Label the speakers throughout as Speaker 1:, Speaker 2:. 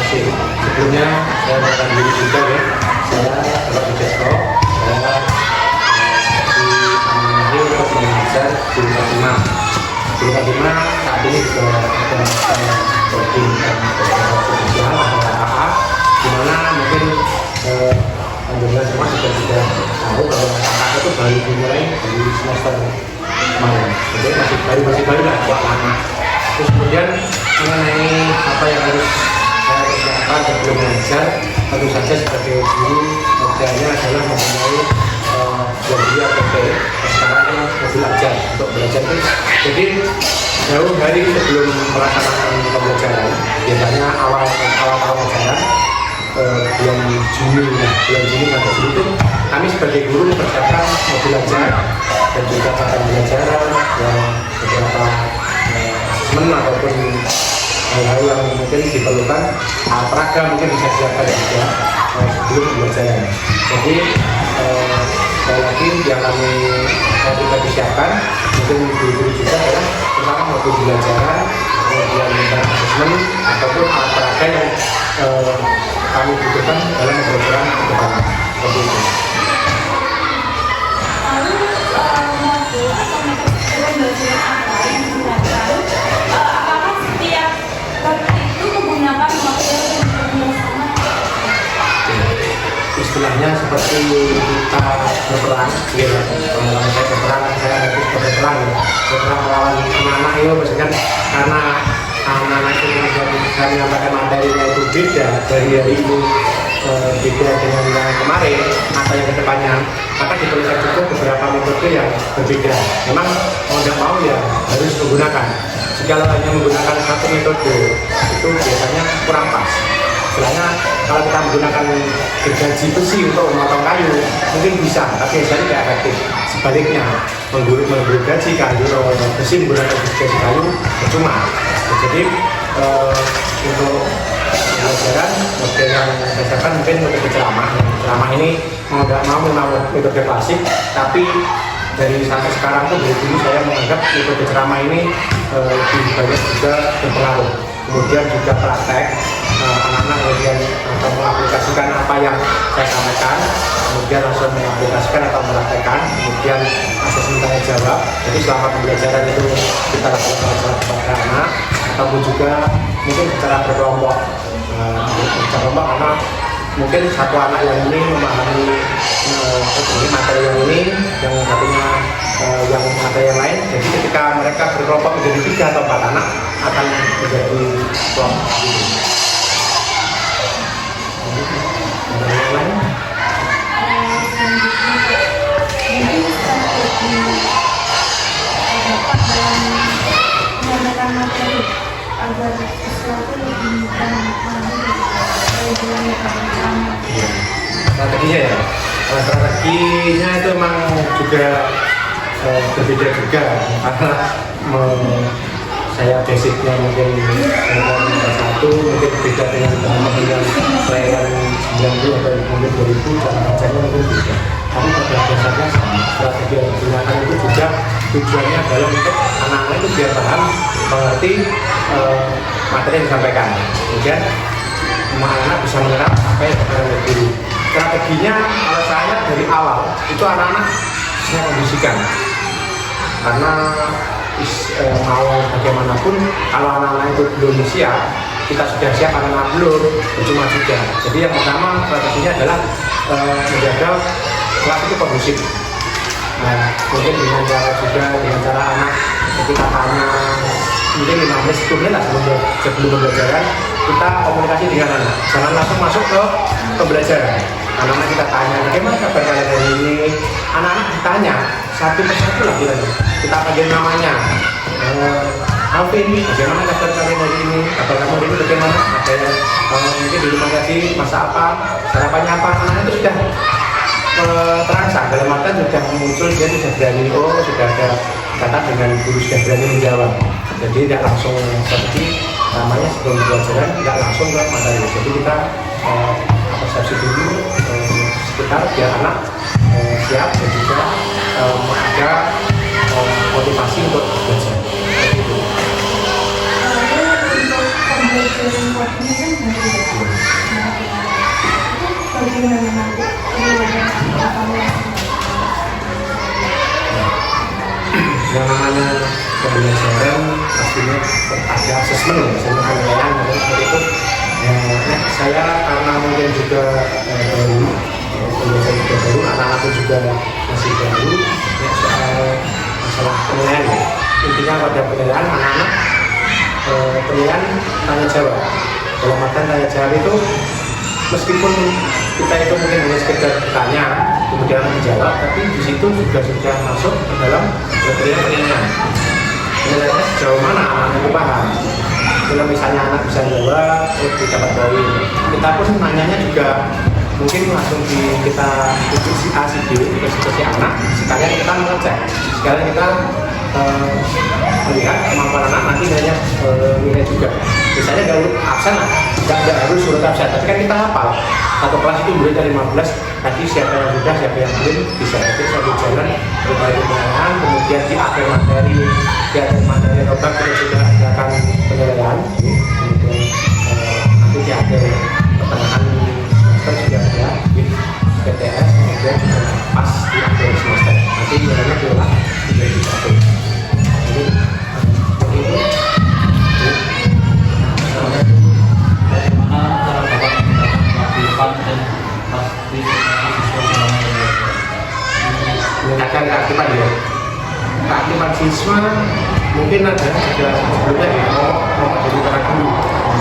Speaker 1: kasih. Sebelumnya saya akan diri juga ya. Saya Bapak Wijasto, saya diamanahi untuk mengajar guru Fatima. Guru Fatima saat ini juga ada program sosial atau KKA, di mana mungkin teman-teman semua sudah tahu kalau KKA itu baru dimulai dari semester kemarin. Jadi masih baru lah buat lama. Terus kemudian mengenai apa yang harus saya kerjakan sebelum mengajar, tentu saja sebagai guru modalnya adalah mempunyai belajar APP. Sekarang ini modul ajar untuk belajar itu. Jadi jauh hari sebelum melaksanakan pembelajaran, biasanya awal pembelajaran bulan Juni sampai Juli itu kami sebagai guru mempersiapkan modul ajar dan juga papan pembelajaran yang beberapa asesmen ataupun hal-hal yang mungkin diperlukan peraga mungkin bisa siapkan juga sebelum pembelajaran. Jadi sekali lagi yang kami pribadi siapkan mungkin guru-guru juga adalah tentang modul pembelajaran, kemudian asesmen ataupun alat peraga yang kami butuhkan dalam pembelajaran ke depan seperti itu.
Speaker 2: Lalu modul atau metode pembelajaran apa yang digunakan? Apakah setiap kelompok itu menggunakan model yang sama?
Speaker 1: Istilahnya seperti kita berperang, ya. Kalau saya berperang, saya harus berperang melawan anak-anak itu, maksudnya karena anak-anak itu bisa menyampaikan materinya itu beda dari hari ini, beda dengan yang kemarin atau yang kedepannya, maka diperlukan juga beberapa metode yang berbeda. Memang mau tidak mau ya harus menggunakan. Jika hanya menggunakan satu metode itu biasanya kurang pas. Istilahnya kalau kita menggunakan gergaji besi untuk memotong kayu mungkin bisa, tapi biasanya tidak efektif. Sebaliknya menggergaji kayu besi menggunakan gergaji kayu percuma. Jadi untuk pelajaran model yang saya siapkan mungkin metode ceramah. Ceramah ini mau tidak mau memang metode klasik, tapi dari sampai sekarang tuh dari dulu saya menganggap metode ceramah ini lebih banyak juga berpengaruh. Kemudian juga praktek, anak-anak kemudian atau mengaplikasikan apa yang saya sampaikan, kemudian langsung mengaplikasikan atau mempraktekkan, kemudian asesmen tanya jawab. Jadi selama pembelajaran itu kita lakukan kepada anak, ataupun juga mungkin secara berkelompok, karena mungkin satu anak yang ini memahami materi yang ini, yang satunya yang materi yang lain. Jadi ketika mereka berkelompok menjadi 3 atau 4 anak akan menjadi kelompok gitu. Ada yang lain?
Speaker 2: Mungkin strategi dapat dalam menyampaikan materi agar sesuatu lebih mudah dipahami dari dalam metode ceramah.
Speaker 1: Strateginya ya, strateginya itu memang juga berbeda juga karena saya basicnya mungkin satu mungkin beda dengan teman-teman yang kelahiran 90 atau mungkin 2000 cara bacanya mungkin beda, tapi pada dasarnya sama. Strategi yang digunakan itu juga tujuannya adalah untuk anak-anak itu biar paham, mengerti materi yang disampaikan, kemudian anak-anak bisa menyerap apa yang dikatakan oleh guru. Strateginya kalau saya dari awal itu anak-anak saya kondisikan, karena mau bagaimanapun kalau anak-anak itu belum siap, kita sudah siap, anak-anak belum, percuma juga. Jadi yang pertama strateginya adalah menjaga kelas itu kondusif. Nah, mungkin dengan cara juga dengan cara anak ketika tanya mungkin 15 menit lah sebelum pembelajaran kita komunikasi dengan anak, jangan langsung masuk ke pembelajaran. Anak-anak kita tanya bagaimana kabar kalian hari ini, anak-anak ditanya satu persatu lah kita panggil namanya. Alvin, bagaimana kabar kalian hari ini? Kabar kamu hari ini bagaimana? Ada yang mungkin di rumah tadi masak apa? Sarapannya apa? Anak itu sudah terangsang dalam artian sudah muncul, dia sudah berani, sudah ada kata dengan guru sudah berani menjawab. Jadi tidak langsung seperti namanya sebelum pelajaran, tidak langsung ke materi. Jadi kita persepsi dulu sekitar biar anak siap dan juga ada motivasi untuk belajar.
Speaker 2: Lalu untuk pembelajaran waktunya kan berbeda.
Speaker 1: yang namanya pembelajaran pastinya ada asesmen ya, misalnya penilaian atau seperti itu. Ya, saya karena mungkin juga baru, pembelajaran juga baru, anak-anak pun juga masih baru, ya, soal masalah penilaian ya. Intinya pada penilaian anak-anak, penilaian tanya jawab. Dalam artian tanya jawab itu meskipun kita itu mungkin hanya sekedar bertanya kemudian menjawab, tapi di situ juga sudah masuk ke dalam kriteria penilaian. Penilaiannya sejauh mana anak itu paham. Kalau misalnya anak bisa jawab, dapat poin. Kita pun nanyanya juga mungkin langsung kita tutup si A, si B, si anak. Sekalian kita mengecek, sekalian kita melihat kemampuan anak nanti hanya nilai juga. Misalnya kalau absen, nggak harus surat absen, tapi kan kita hafal. Satu kelas itu mulai dari 15, tadi siapa yang sudah, siapa yang belum, bisa itu satu jalan berbagai penilaian. Kemudian di akhir materi rotak kita sudah adakan penilaian. Kemudian nanti di akhir pertengahan semester sudah ada PTS, kemudian juga pas di akhir semester. Nanti nilainya diolah menjadi satu. Jadi begitu. Meningkatkan keaktifan ya, keaktifan siswa mungkin ada sebelumnya ya, mau jadi para guru.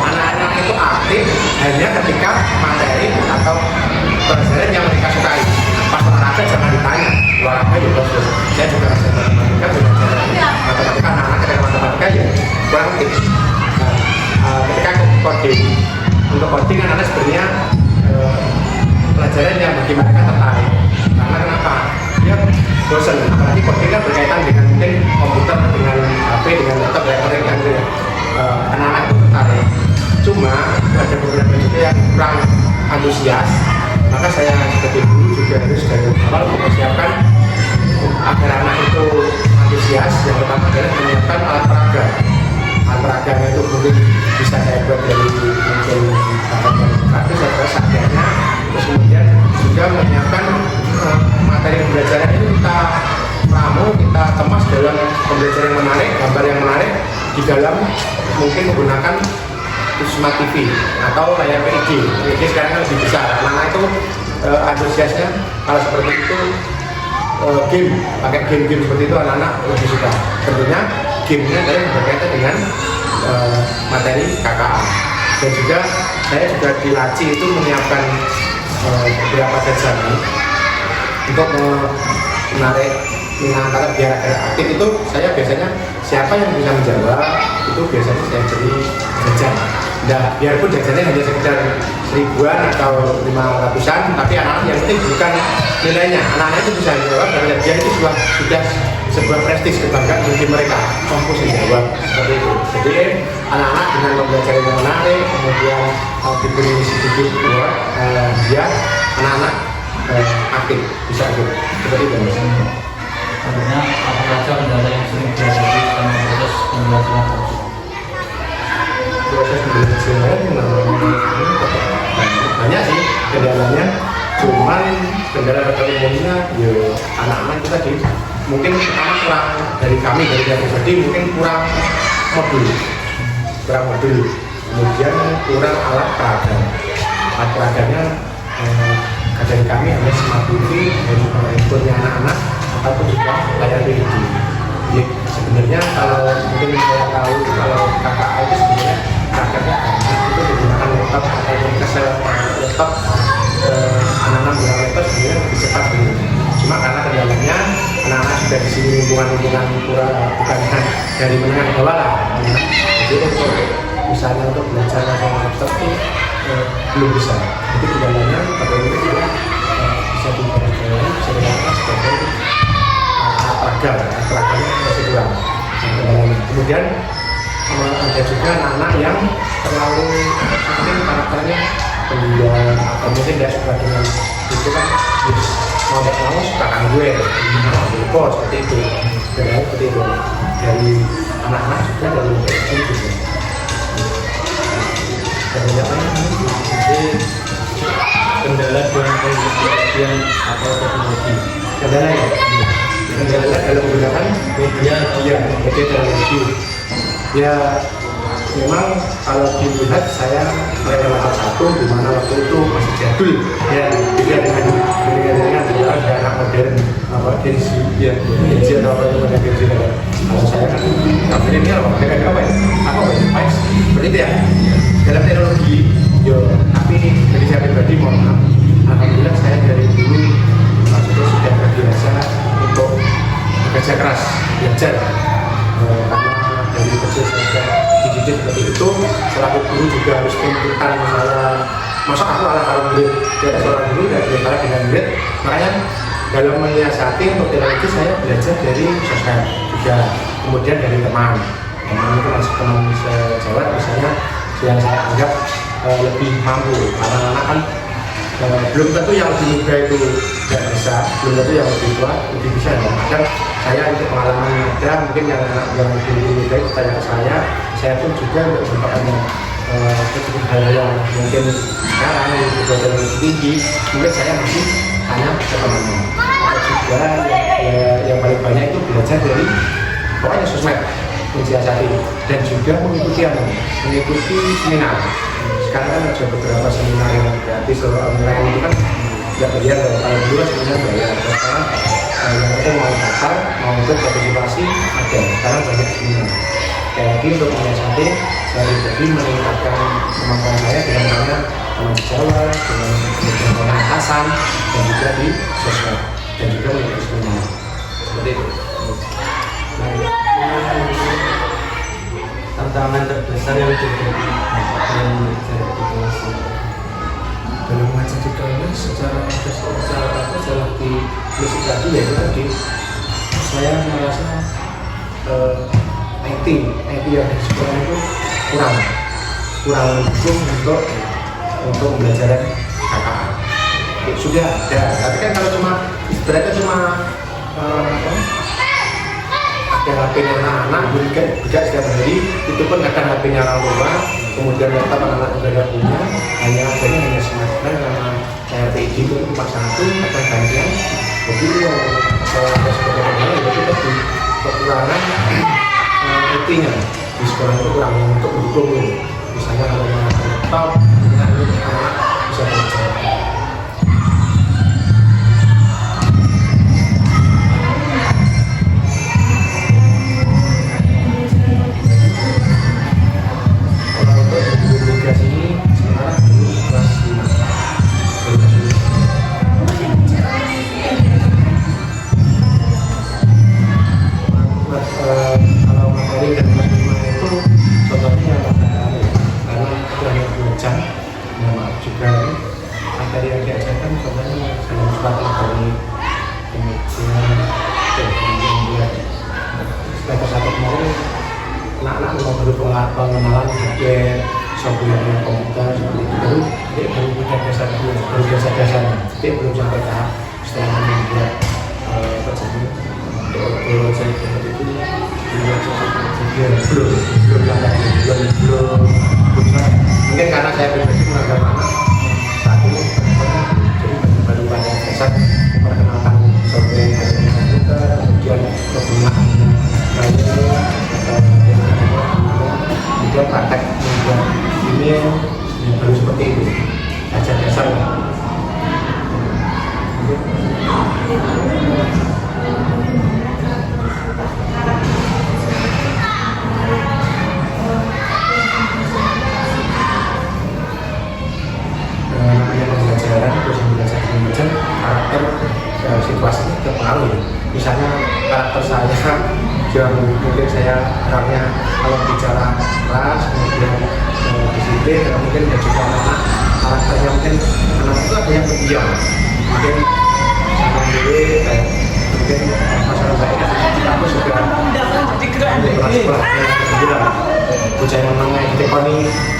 Speaker 1: Anak-anak itu aktif hanya ketika materi atau pelajaran yang mereka sukai. Pas olahraga jangan ditanya, olahraga juga bagus. Saya juga rasa matematika, matematika anak-anak ketika matematika ya kurang aktif. Ketika coding, untuk coding anak-anak sebenarnya pelajaran yang bagi mereka tertarik. Karena kenapa? Dia bosan, apalagi coding kan berkaitan dengan mungkin komputer, dengan HP, dengan laptop, dengan anak-anak itu tertarik. Cuma ada beberapa juga yang kurang antusias, maka saya sebagai guru juga harus dari awal mempersiapkan agar anak itu antusias. Yang pertama adalah menyiapkan alat peraga. Alat peraganya itu mungkin bisa saya buat dari mungkin gratis atau seadanya. Terus kemudian juga menyiapkan materi pembelajaran itu kita ramu, kita kemas dalam pembelajaran yang menarik, gambar yang menarik di dalam mungkin menggunakan Smart TV atau layar PIG. PIG sekarang kan lebih besar. Anak-anak itu antusiasnya kalau seperti itu game, pakai game-game seperti itu anak-anak lebih suka. Tentunya gamenya adalah yang berkaitan dengan materi KKA. Dan juga saya juga di Laci itu menyiapkan beberapa jajanan untuk menarik minat anak biar aktif. Itu saya biasanya siapa yang bisa menjawab itu biasanya saya beri jajan. Nah, biarpun jajannya hanya sekitar 1000-an atau 500-an, tapi anak-anak yang penting bukan nilainya. Anak-anak itu bisa jawab karena dia itu sudah sebuah prestis, kebanggaan bagi mereka. Mampu menjawab seperti itu. Jadi anak-anak dengan pembelajaran yang menarik, kemudian diberi sedikit dia anak-anak aktif bisa aktif seperti itu.
Speaker 3: Sebenarnya apa saja kendala yang sering dihadapi selama proses pembelajaran tersebut?
Speaker 1: Proses pembelajaran banyak sih kendalanya, cuman kendala pada umumnya ya anak-anak itu tadi mungkin pertama kurang dari kami dari pribadi mungkin kurang modul, kemudian kurang alat peraganya dari kami hanya Smart TV dan handphonenya anak-anak ataupun juga layar PIG. Jadi sebenarnya kalau mungkin saya tahu kalau KKA itu sebenarnya prakteknya itu menggunakan laptop atau kesel laptop, anak-anak menggunakan laptop sebenarnya lebih cepat dulu. Cuma karena kendalanya anak-anak sudah di sini lingkungan bukan dari menengah ke bawah lah. Jadi untuk misalnya untuk belajar dengan laptop itu belum bisa. Jadi kendalanya pada itu juga bisa dipelajari, bisa digunakan sebagai peraganya masih kurang. Kemudian ada juga anak-anak yang terlalu mungkin karakternya pendiam atau mungkin tidak suka dengan itu kan mau tidak mau suka kan gue seperti itu. Dan seperti itu dari anak-anak juga dari itu juga.
Speaker 3: Jadi kendala dalam penelitian atau teknologi.
Speaker 1: Kendala dalam menggunakan
Speaker 3: media
Speaker 1: sebagai teknologi. Ya memang kalau dilihat saya melewati satu di mana waktu itu masih jadul ya, beda dengan ada anak modern apa Genzi ya, Genzi atau apa itu ada Genzi. Kalau saya kan ini apa apa ya seperti itu ya dalam teknologi yo. Tapi dari saya pribadi mohon maaf, alhamdulillah saya dari dulu maksudnya sudah terbiasa untuk bekerja keras belajar karena dari kecil saya sudah dididik seperti itu. Selaku guru juga harus tuntutan saya, masa aku kalau murid dari seorang guru dan bicara dengan murid. Makanya dalam menyiasati untuk teknologi saya belajar dari sosmed juga, kemudian dari teman itu masih teman sejawat misalnya yang saya anggap lebih mampu. Anak-anak kan belum tentu yang lebih muda itu tidak bisa, belum tentu yang lebih tua lebih bisa ya. Kadang saya untuk pengalaman ada, mungkin yang lebih muda itu tanya ke saya pun juga untuk merupakan sedikit hal yang mungkin sekarang yang lebih tinggi, mungkin saya masih tanya ke teman-teman. Juga yang paling banyak itu belajar dari pokoknya sosmed, mensiasati dan juga mengikuti seminar. Sekarang kan ada beberapa seminar yang gratis atau online itu kan nggak bayar. Kalau dulu seminar bayar. Sekarang yang itu mau daftar, mau ikut partisipasi ada. Sekarang banyak seminar. Kayak lagi untuk menyiasati, saya pribadi meningkatkan kemampuan saya dengan cara teman sejawat, dengan pengetasan dan juga di sosmed dan juga mengikuti seminar. Seperti itu.
Speaker 3: Tantangan terbesar yang terjadi dalam mengajar di kelas.
Speaker 1: Dalam mengajar di kelas secara di musik tadi ya itu tadi saya merasa IT yang di sekolah itu kurang mendukung untuk pembelajaran KKA. Sudah ada, tapi kan kalau ibaratnya cuma HP-nya anak-anak juga setiap hari, itu pun kadang HP-nya orang tua, kemudian laptop anak-anak juga tidak punya, hanya smartphone karena TID itu 41, kadang gantian. Jadi saya sebagai pemain itu tadi kekurangan IT-nya di sekolah itu kurang untuk mendukung. Misalnya kalau menggunakan laptop, anak bisa belajar. Pengenalan hardware, software komputer seperti itu baru punya dasar-dasarnya. Dia belum sampai tahap setelah membuat tersebut untuk saya seperti itu belum mungkin karena saya pribadi menganggap anak saat ini jadi baru banyak dasar memperkenalkan software komputer, kemudian penggunaannya kemudian praktek membuat email yang baru seperti itu ajar dasar. Namanya pembelajaran terus belajar karakter situasi terpengaruh. Misalnya karakter saya yang mungkin saya orangnya kalau bicara keras, kemudian disiplin, dan mungkin juga anak karakternya mungkin anak itu ada yang pendiam, mungkin sama diri, dan mungkin masalah baiknya aku juga sekolah bocah yang menengah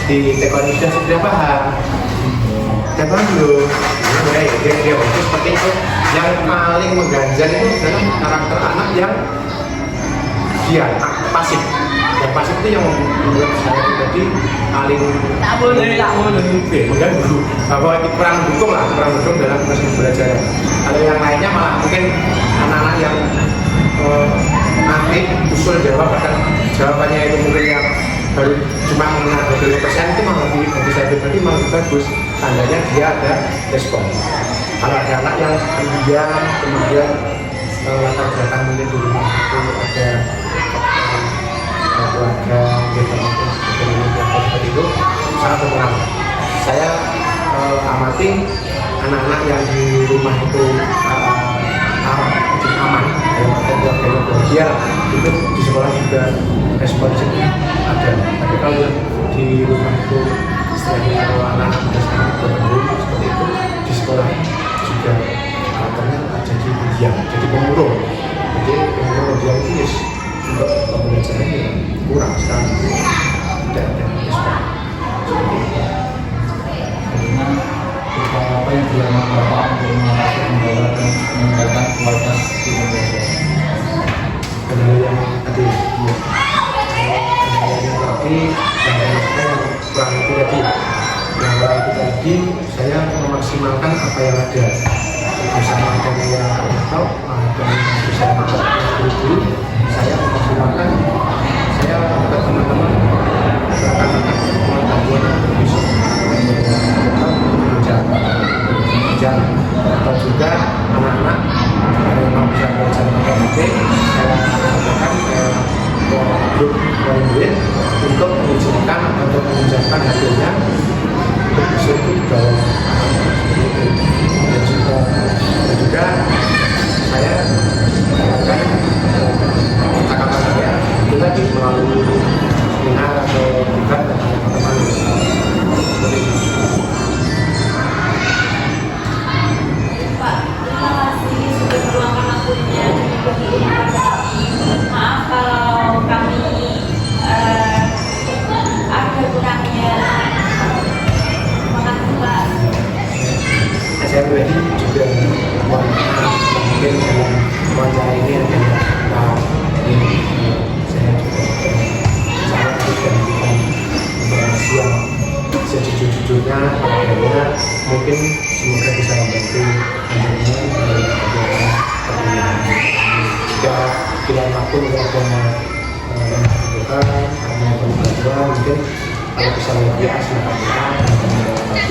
Speaker 1: di tekoni sudah paham. Dan dulu, dia itu seperti itu. Yang paling mengganjal itu adalah karakter anak yang dia pasif. Yang pasif itu yang membuat saya pribadi paling mengganggu. Bahwa itu kurang dukung dalam proses pembelajaran. Kalau yang lainnya malah mungkin anak-anak yang aktif, usul jawab, bahkan jawabannya itu mungkin yang baru cuma mengenal 20% itu malah bagi saya pribadi malah lebih bagus, tandanya dia ada respon. Kalau ada anak yang pendiam kemudian latar belakang mungkin di rumah itu ada keluarga gitu seperti itu sangat berpengaruh. Saya amati anak-anak yang di rumah itu aman, dalam bahagia itu di sekolah juga responsif ada. Tapi kalau di rumah itu istilahnya kalau anak sudah sangat berpengaruh seperti itu di sekolah juga karakternya jadi diam, jadi pemurung. Jadi pemurung dia itu untuk pembelajarannya kurang sekali, tidak ada respon seperti itu.
Speaker 3: Bagaimana upaya apa yang dilakukan Bapak untuk mengatasi kendala dan meningkatkan kualitas sistem belajar?
Speaker 1: Kendala yang tadi, kendala yang tadi, yang kurang itu tadi, yang kurang itu tadi, saya memaksimalkan apa yang ada. Bersama dengan yang atau bersama guru, saya memaksimalkan, saya ke teman-teman akan membangun bisa jalan atau juga anak-anak yang bisa belajar matematik saya lakukan grup lain untuk mengizinkan atau untuk menunjukkan hasilnya untuk bisa itu di bawah dan juga saya akan kata-kata saya itu tadi melalui seminar atau debat dengan teman-teman seperti itu.
Speaker 2: Pak, terima kasih sudah meluangkan waktunya bagi kami. Maaf kalau kami ada kurangnya. Terima kasih Pak.
Speaker 1: Saya pribadi juga mohon maaf mungkin dalam wawancara ini ada ini saya juga sangat juga memberikan informasi yang sejujur-jujurnya adanya mungkin semoga bisa membantu teman-teman dalam jika pilihan waktu untuk ada yang terbuka karena pembelajaran mungkin kalau bisa lebih asli kita akan mendapat